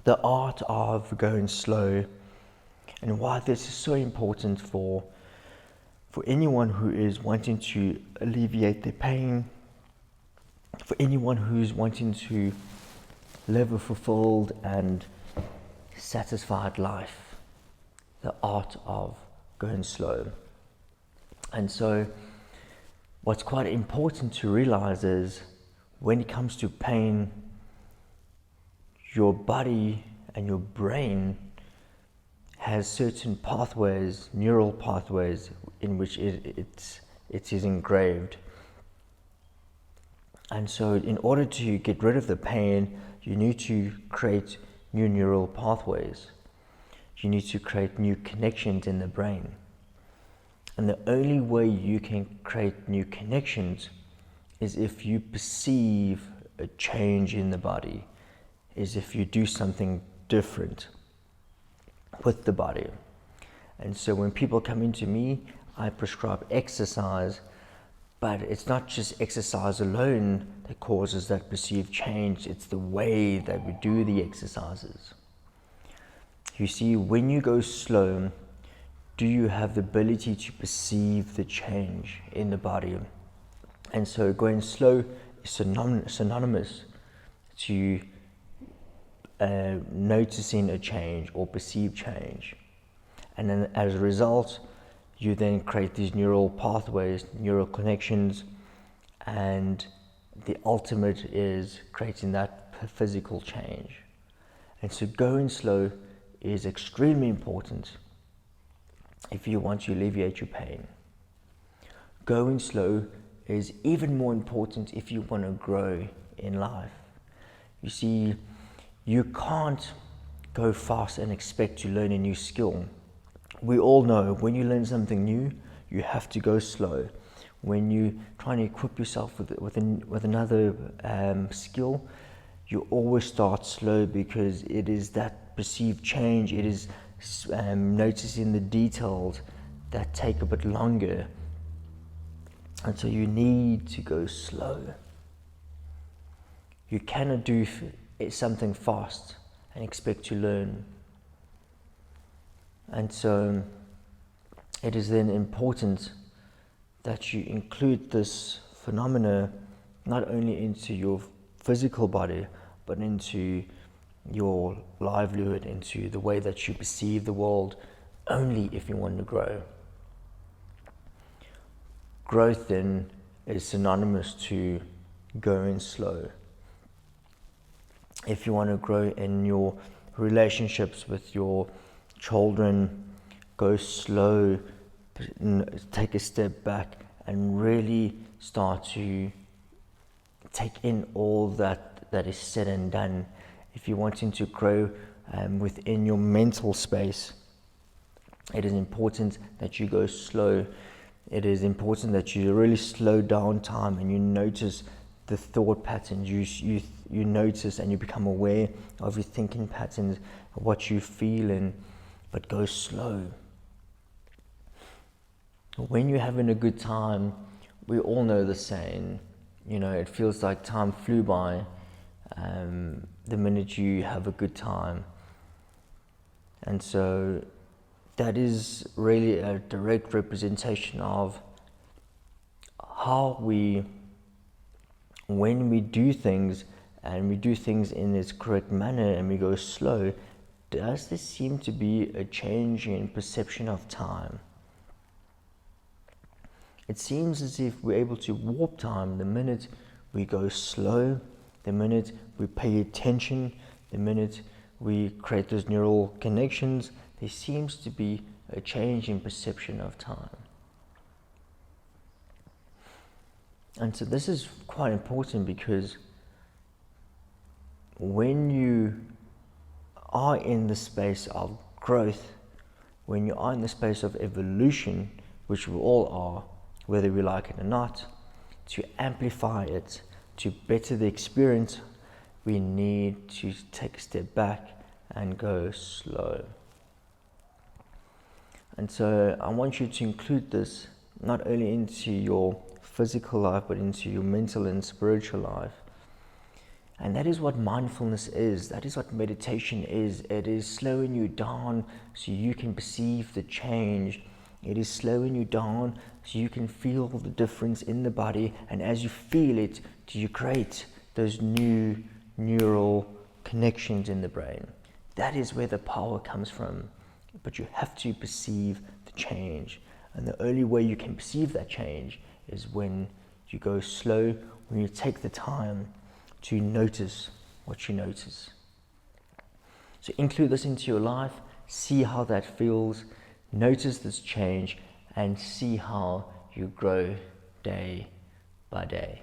the art of going slow, and why this is so important for anyone who is wanting to alleviate their pain, for anyone who's wanting to live a fulfilled and satisfied life, the art of going slow. And so what's quite important to realize is when it comes to pain, your body and your brain has certain pathways, neural pathways, in which it is engraved. And so in order to get rid of the pain, you need to create new neural pathways. You need to create new connections in the brain. And the only way you can create new connections is if you perceive a change in the body, is if you do something different with the body. And so when people come into me, I prescribe exercise, but it's not just exercise alone that causes that perceived change, it's the way that we do the exercises. You see, when you go slow, do you have the ability to perceive the change in the body? And so going slow is synonymous to noticing a change or perceived change. And then as a result, you then create these neural pathways, neural connections, and the ultimate is creating that physical change. And so going slow is extremely important if you want to alleviate your pain. Going slow is even more important if you want to grow in life. You see, you can't go fast and expect to learn a new skill. We all know when you learn something new, you have to go slow. When you try to equip yourself with another skill, you always start slow because it is that perceived change, it is noticing the details that take a bit longer. And so you need to go slow. You cannot do something fast and expect to learn. And so it is then important that you include this phenomena not only into your physical body, but into your livelihood, into the way that you perceive the world, only if you want to grow. Growth then is synonymous to going slow. If you want to grow in your relationships with your children, go slow, take a step back and really start to take in all that is said and done. If you're wanting to grow within your mental space, it is important that you go slow. It is important that you really slow down time and you notice the thought patterns. You notice and you become aware of your thinking patterns, what you feel, but go slow. When you're having a good time, we all know the saying, it feels like time flew by the minute you have a good time. And so that is really a direct representation of how when we do things and we do things in its correct manner and we go slow, does there seem to be a change in perception of time? It seems as if we're able to warp time the minute we go slow, the minute we pay attention, the minute we create those neural connections. There seems to be a change in perception of time. And so this is quite important because when you are in the space of growth, when you are in the space of evolution, which we all are, whether we like it or not, to amplify it, to better the experience, we need to take a step back and go slow. And so I want you to include this not only into your physical life, but into your mental and spiritual life. And that is what mindfulness is. That is what meditation is. It is slowing you down so you can perceive the change. It is slowing you down so you can feel the difference in the body. And as you feel it, you create those new neural connections in the brain. That is where the power comes from. But you have to perceive the change. And the only way you can perceive that change is when you go slow, when you take the time to notice what you notice. So include this into your life, see how that feels, notice this change, and see how you grow day by day.